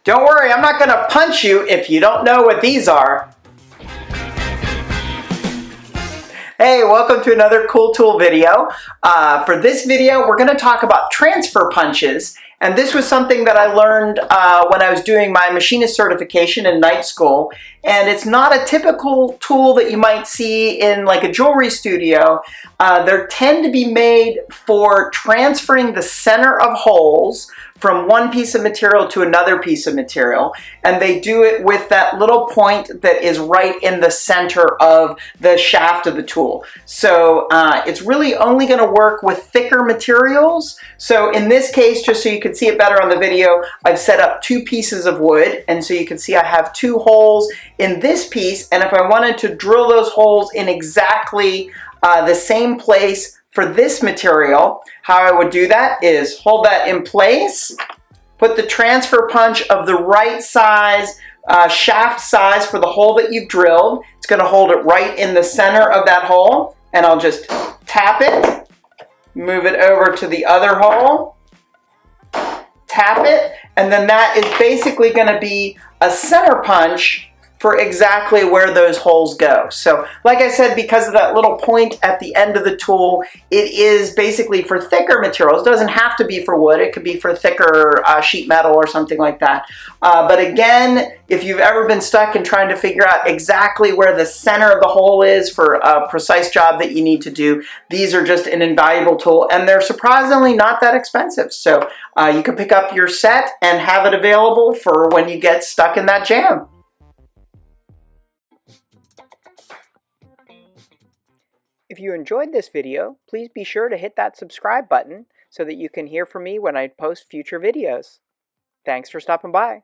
Don't worry, I'm not going to punch you if you don't know what these are. Hey, welcome to another cool tool video. For this video, we're going to talk about transfer punches. And this was something that I learned when I was doing my machinist certification in night school. And it's not a typical tool that you might see in like a jewelry studio. They tend to be made for transferring the center of holes from one piece of material to another piece of material. And they do it with that little point that is right in the center of the shaft of the tool. So it's really only going to work with thicker materials. So in this case, just so you can see it better on the video, I've set up two pieces of wood. And so you can see I have two holes in this piece. And if I wanted to drill those holes in exactly the same place for this material, how I would do that is hold that in place, put the transfer punch of the right size, shaft size for the hole that you've drilled. It's going to hold it right in the center of that hole, and I'll just tap it, move it over to the other hole, tap it, and then that is basically going to be a center punch for exactly where those holes go. So like I said, because of that little point at the end of the tool, it is basically for thicker materials. It doesn't have to be for wood. It could be for thicker sheet metal or something like that. But again, if you've ever been stuck in trying to figure out exactly where the center of the hole is for a precise job that you need to do, these are just an invaluable tool, and they're surprisingly not that expensive. So you can pick up your set and have it available for when you get stuck in that jam. If you enjoyed this video, please be sure to hit that subscribe button so that you can hear from me when I post future videos. Thanks for stopping by.